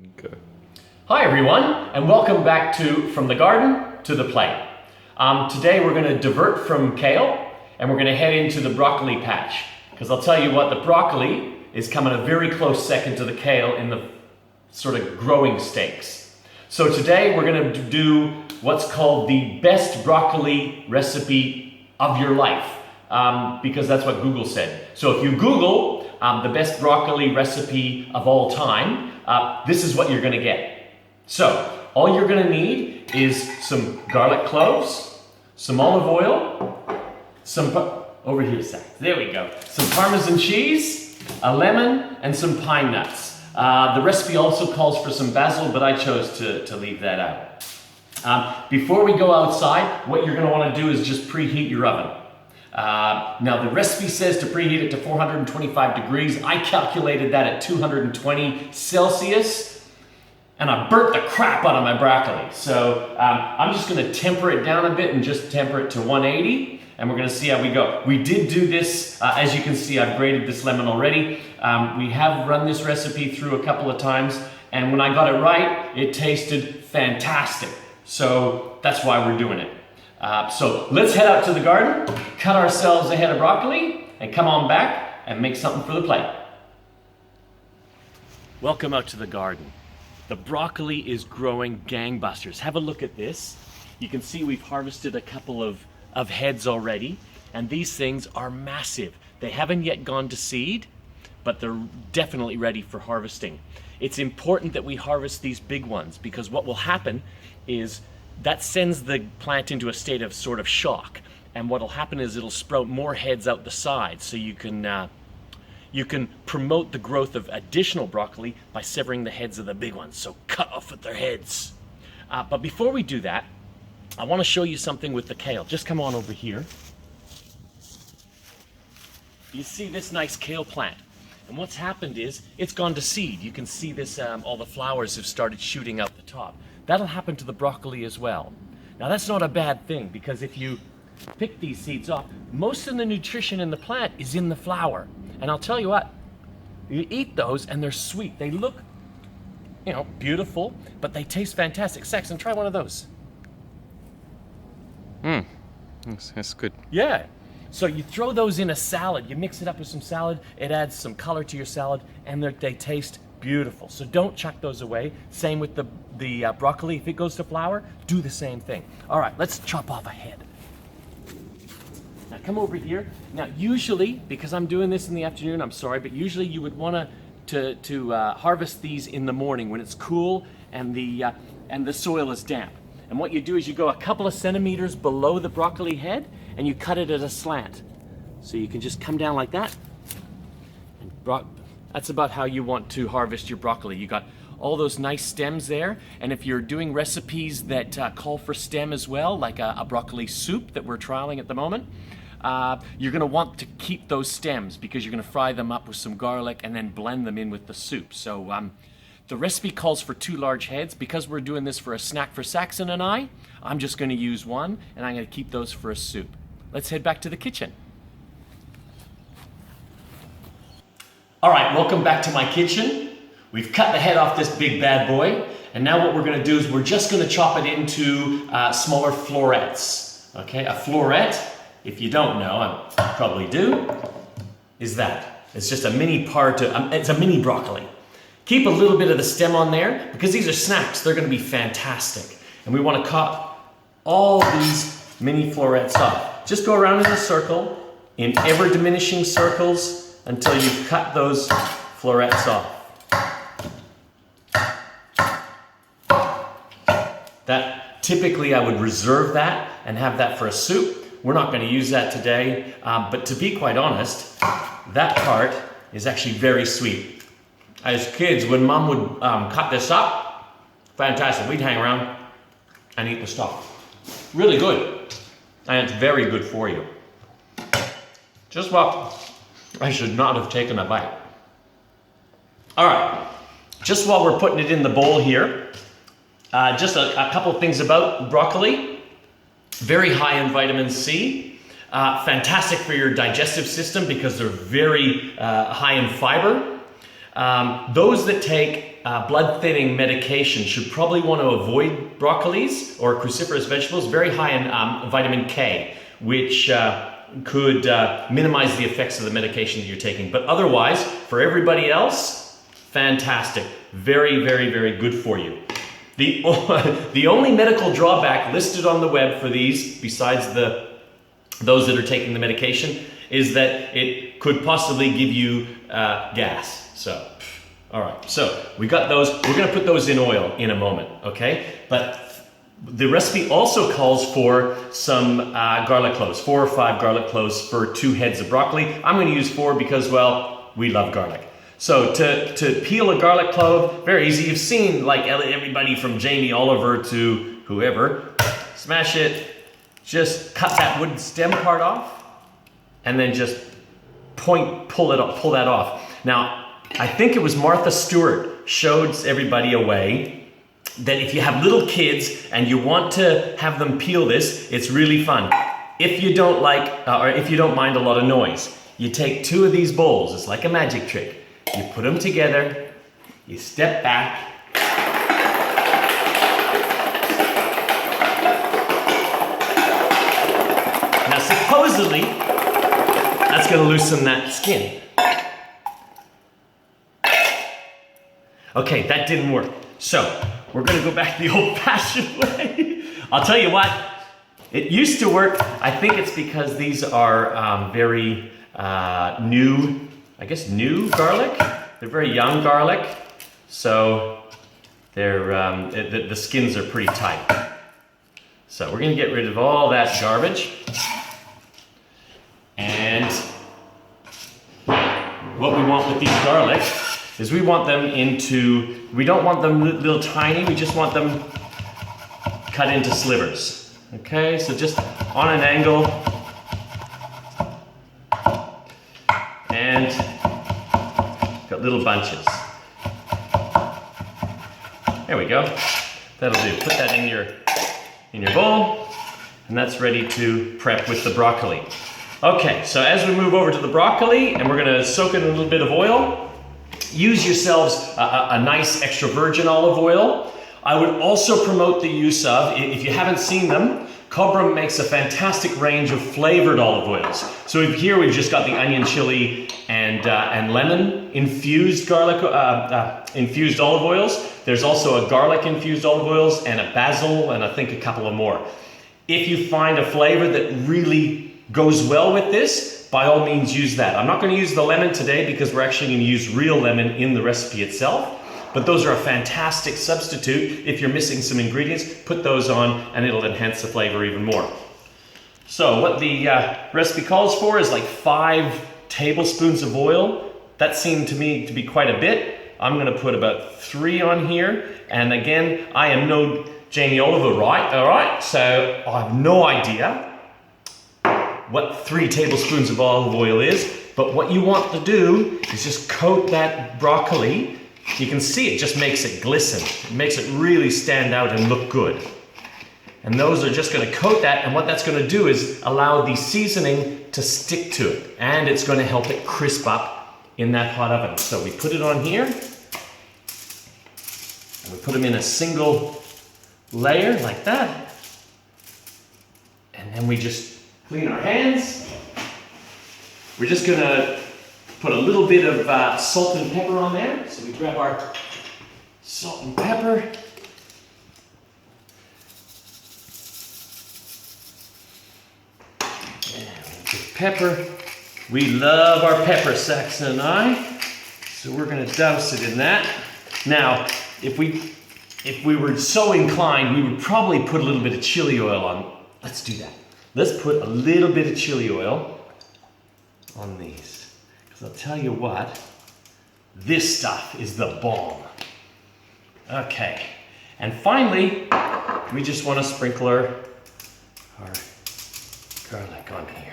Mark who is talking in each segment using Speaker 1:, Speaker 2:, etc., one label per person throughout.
Speaker 1: Okay.
Speaker 2: Hi everyone, and welcome back to From the Garden to the Plate. Today we're going to divert from kale and we're going to head into the broccoli patch. Because I'll tell you what, the broccoli is coming a very close second to the kale in the sort of growing stakes. So today we're going to do what's called the best broccoli recipe of your life. Because that's what Google said. So if you Google the best broccoli recipe of all time, this is what you're going to get. So all you're going to need is some garlic cloves, some olive oil, over here, Zach. There we go. Some Parmesan cheese, a lemon, and some pine nuts. The recipe also calls for some basil, but I chose to leave that out. Before we go outside, what you're going to want to do is just preheat your oven. Now the recipe says to preheat it to 425 degrees. I calculated that at 220 Celsius and I burnt the crap out of my broccoli. So I'm just going to temper it down a bit and just temper it to 180 and we're going to see how we go. We did do this, as you can see, I've grated this lemon already. We have run this recipe through a couple of times and when I got it right, it tasted fantastic. So that's why we're doing it. So let's head out to the garden, cut ourselves a head of broccoli, and come on back and make something for the plate. Welcome out to the garden. The broccoli is growing gangbusters. Have a look at this. You can see we've harvested a couple of heads already, and these things are massive. They haven't yet gone to seed, but they're definitely ready for harvesting. It's important that we harvest these big ones because what will happen is that sends the plant into a state of sort of shock. And what'll happen is it'll sprout more heads out the side so you can promote the growth of additional broccoli by severing the heads of the big ones. So cut off with their heads. But before we do that, I want to show you something with the kale. Just come on over here. You see this nice kale plant. And what's happened is it's gone to seed. You can see this, all the flowers have started shooting out the top. That'll happen to the broccoli as well. Now that's not a bad thing because if you pick these seeds off, most of the nutrition in the plant is in the flower. And I'll tell you what, you eat those and they're sweet. They look, beautiful, but they taste fantastic. Saxon, try one of those.
Speaker 1: That's good.
Speaker 2: Yeah. So you throw those in a salad, you mix it up with some salad, it adds some color to your salad, and they taste beautiful. So don't chuck those away. Same with the broccoli. If it goes to flour, do the same thing. All right, let's chop off a head. Now come over here. Now usually, because I'm doing this in the afternoon, I'm sorry, but usually you would want to harvest these in the morning when it's cool and the soil is damp. And what you do is you go a couple of centimeters below the broccoli head and you cut it at a slant. So you can just come down like that. And that's about how you want to harvest your broccoli. You got all those nice stems there, and if you're doing recipes that call for stem as well, like a broccoli soup that we're trialing at the moment, you're going to want to keep those stems because you're going to fry them up with some garlic and then blend them in with the soup. So the recipe calls for 2 large heads. Because we're doing this for a snack for Saxon and I'm just going to use 1, and I'm going to keep those for a soup. Let's head back to the kitchen. All right, welcome back to my kitchen. We've cut the head off this big bad boy, and now what we're going to do is we're just going to chop it into smaller florets. Okay, a floret, if you don't know, I probably do, is that. It's just a mini part of, it's a mini broccoli. Keep a little bit of the stem on there because these are snacks. They're going to be fantastic. And we want to cut all these mini florets off. Just go around in a circle, in ever diminishing circles, until you've cut those florets off. That typically I would reserve that and have that for a soup. We're not going to use that today, but to be quite honest, that part is actually very sweet. As kids, when Mom would cut this up, fantastic. We'd hang around and eat the stuff. Really good, and it's very good for you. Just what I should not have taken a bite. All right, just while we're putting it in the bowl here, just a couple things about broccoli. Very high in vitamin C. Fantastic for your digestive system because they're very high in fiber. Those that take blood thinning medication should probably want to avoid broccolis or cruciferous vegetables, very high in vitamin K, which could minimize the effects of the medication that you're taking. But otherwise, for everybody else, fantastic. Very, very, very good for you. The only medical drawback listed on the web for these, besides those that are taking the medication, is that it could possibly give you gas. So, all right. So we got those. We're going to put those in oil in a moment, okay? But the recipe also calls for some garlic cloves, 4 or 5 garlic cloves for 2 heads of broccoli. I'm going to use 4 because, well, we love garlic. So to peel a garlic clove, very easy. You've seen like everybody from Jamie Oliver to whoever. Smash it, just cut that wooden stem part off, and then just pull that off. Now, I think it was Martha Stewart showed everybody a way that if you have little kids and you want to have them peel this, it's really fun. If you don't like, or if you don't mind a lot of noise, you take 2 of these bowls. It's like a magic trick. You put them together, you step back, now supposedly that's going to loosen that skin. Okay, that didn't work. So we're going to go back the old-fashioned way. I'll tell you what, it used to work. I think it's because these are very new garlic. They're very young garlic, so they're the skins are pretty tight. So we're going to get rid of all that garbage. And what we want with these garlic is we want them we don't want them little tiny, we just want them cut into slivers. Okay, so just on an angle. And got little bunches. There we go. That'll do. Put that in your bowl, and that's ready to prep with the broccoli. Okay, so as we move over to the broccoli, and we're gonna soak it in a little bit of oil, use yourselves a nice extra virgin olive oil. I would also promote the use of, if you haven't seen them, Cobram makes a fantastic range of flavored olive oils. So here we've just got the onion, chili, and lemon infused infused olive oils. There's also a garlic infused olive oils and a basil, and I think a couple of more. If you find a flavor that really goes well with this, by all means use that. I'm not going to use the lemon today because we're actually going to use real lemon in the recipe itself. But those are a fantastic substitute. If you're missing some ingredients, put those on and it'll enhance the flavor even more. So what the recipe calls for is like 5 tablespoons of oil. That seemed to me to be quite a bit. I'm going to put about 3 on here. And again, I am no Jamie Oliver, right? All right, so I have no idea what 3 tablespoons of olive oil is. But what you want to do is just coat that broccoli. You can see it just makes it glisten. It makes it really stand out and look good. And those are just going to coat that, and what that's going to do is allow the seasoning to stick to it, and it's going to help it crisp up in that hot oven. So we put it on here, and we put them in a single layer like that, and then we just clean our hands. We're just going to put a little bit of salt and pepper on there. So we grab our salt and pepper. And pepper. We love our pepper, Saxon and I. So we're going to douse it in that. Now, if we were so inclined, we would probably put a little bit of chili oil on. Let's do that. Let's put a little bit of chili oil on these. I'll tell you what, this stuff is the bomb. Okay, and finally, we just want to sprinkle our garlic on here.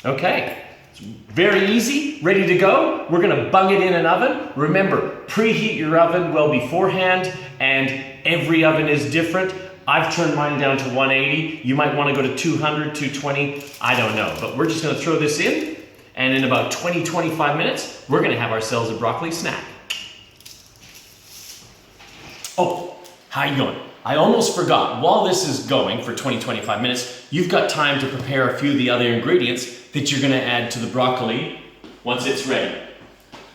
Speaker 2: Okay, it's very easy, ready to go. We're going to bung it in an oven. Remember, preheat your oven well beforehand, and every oven is different. I've turned mine down to 180. You might want to go to 200, 220. I don't know. But we're just going to throw this in And in about 20-25 minutes, we're gonna have ourselves a broccoli snack. Oh, how you going? I almost forgot, while this is going for 20-25 minutes, you've got time to prepare a few of the other ingredients that you're gonna add to the broccoli once it's ready.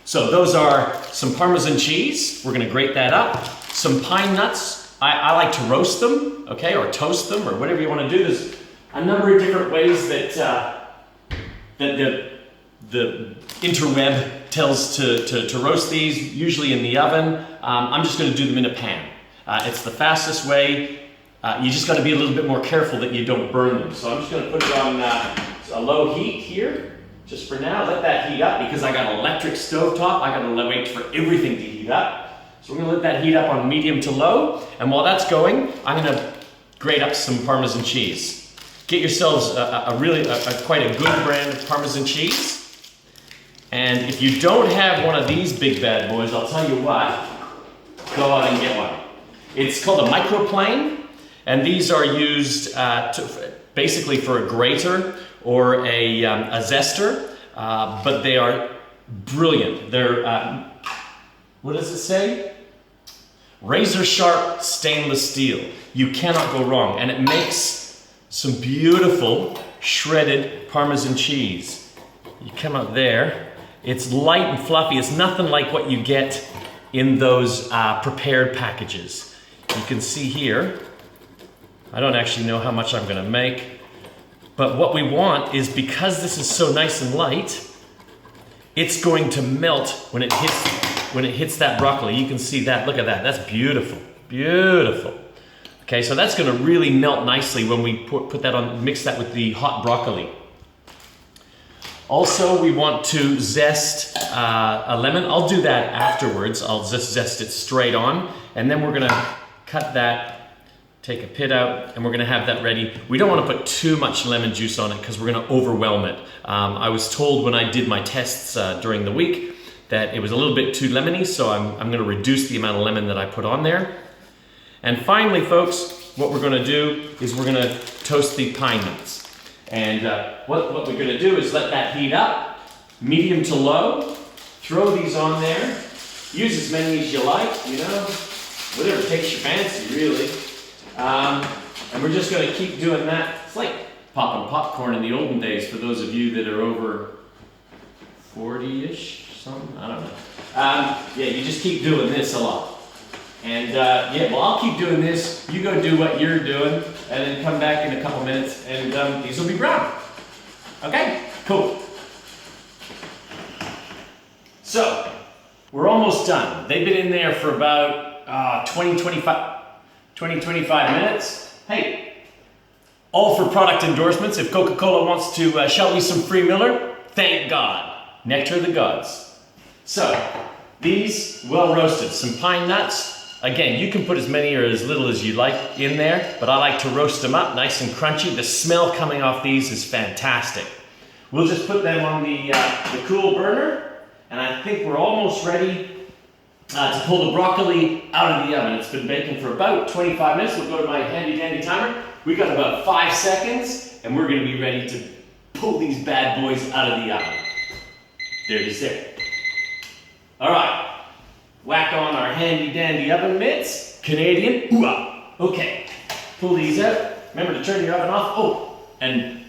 Speaker 2: So those are some Parmesan cheese, we're gonna grate that up, some pine nuts, I like to roast them, okay, or toast them, or whatever you wanna do. There's a number of different ways that, the interweb tells to roast these, usually in the oven. I'm just gonna do them in a pan. It's the fastest way. You just gotta be a little bit more careful that you don't burn them. So I'm just gonna put it on a low heat here, just for now. Let that heat up because I got an electric stovetop. I gotta wait for everything to heat up. So we're gonna let that heat up on medium to low. And while that's going, I'm gonna grate up some Parmesan cheese. Get yourselves quite a good brand of Parmesan cheese. And if you don't have one of these big bad boys, I'll tell you what, go out and get one. It's called a microplane, and these are used basically for a grater or a zester, but they are brilliant. They're, what does it say? Razor sharp stainless steel. You cannot go wrong, and it makes some beautiful shredded Parmesan cheese. You come up there, it's light and fluffy. It's nothing like what you get in those prepared packages. You can see here, I don't actually know how much I'm gonna make, but what we want is, because this is so nice and light, it's going to melt when it hits that broccoli. You can see that, look at that, that's beautiful, beautiful. Okay, so that's gonna really melt nicely when we put that on, mix that with the hot broccoli. Also, we want to zest a lemon. I'll do that afterwards. I'll just zest it straight on, and then we're gonna cut that, take a pit out, and we're gonna have that ready. We don't wanna put too much lemon juice on it because we're gonna overwhelm it. I was told when I did my tests during the week that it was a little bit too lemony, so I'm gonna reduce the amount of lemon that I put on there. And finally, folks, what we're gonna do is we're gonna toast the pine nuts. And what we're gonna do is let that heat up, medium to low, throw these on there, use as many as you like, you know, whatever takes your fancy, really. And we're just gonna keep doing that. It's like popping popcorn in the olden days for those of you that are over 40-ish, something, I don't know. Yeah, you just keep doing this a lot. And yeah, well, I'll keep doing this. You go do what you're doing, and then come back in a couple minutes, and these will be brown. Okay, cool. So, we're almost done. They've been in there for about 25 minutes. Hey, all for product endorsements. If Coca-Cola wants to shell me some free Miller, thank God. Nectar of the gods. So, these well roasted, some pine nuts. Again, you can put as many or as little as you like in there, but I like to roast them up nice and crunchy. The smell coming off these is fantastic. We'll just put them on the cool burner, and I think we're almost ready to pull the broccoli out of the oven. It's been baking for about 25 minutes. We'll go to my handy dandy timer. We got about 5 seconds, and we're gonna be ready to pull these bad boys out of the oven. There it is there. All right. Whack on our handy dandy oven mitts. Canadian. Ooh-ah. Okay. Pull these out. Remember to turn your oven off. Oh, and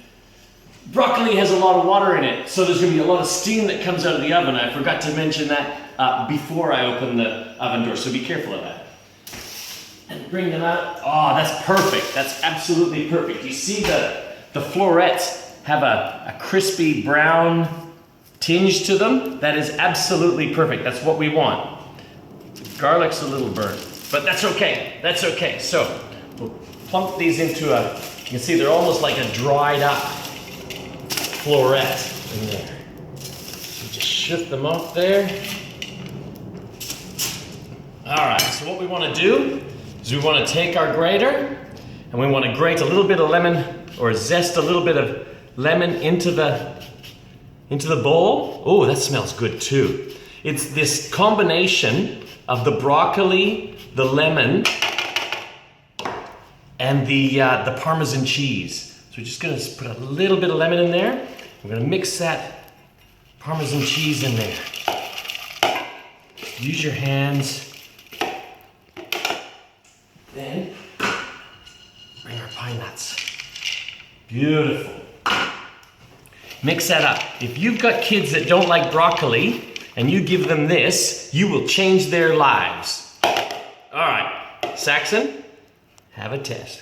Speaker 2: broccoli has a lot of water in it, so there's going to be a lot of steam that comes out of the oven. I forgot to mention that before I open the oven door, so be careful of that. And bring them out. Oh, that's perfect. That's absolutely perfect. You see the florets have a crispy brown tinge to them? That is absolutely perfect. That's what we want. Garlic's a little burnt, but that's okay. That's okay. So we'll plunk these into you can see they're almost like a dried up floret in there. So just shift them off there. All right, so what we want to do is we want to take our grater and we want to grate a little bit of lemon or zest a little bit of lemon into the bowl. Oh, that smells good too. It's this combination of the broccoli, the lemon, and the Parmesan cheese. So we're just gonna put a little bit of lemon in there. We're gonna mix that Parmesan cheese in there. Use your hands. Then, bring our pine nuts. Beautiful. Mix that up. If you've got kids that don't like broccoli and you give them this, you will change their lives. All right, Saxon, have a test.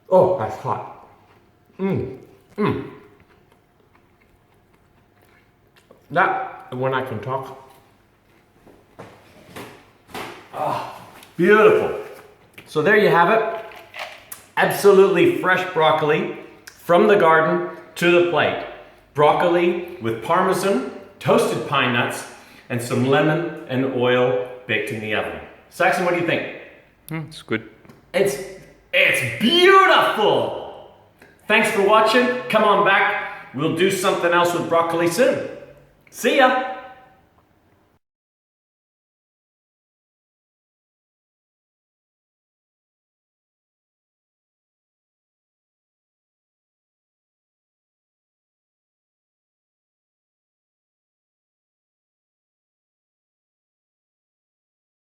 Speaker 2: Oh, that's hot. That, when I can talk. Ah, beautiful. So there you have it. Absolutely fresh broccoli from the garden to the plate. Broccoli with parmesan, toasted pine nuts, and some lemon and oil baked in the oven. Saxon, what do you think?
Speaker 1: It's good.
Speaker 2: It's beautiful. Thanks for watching. Come on back. We'll do something else with broccoli soon. See ya.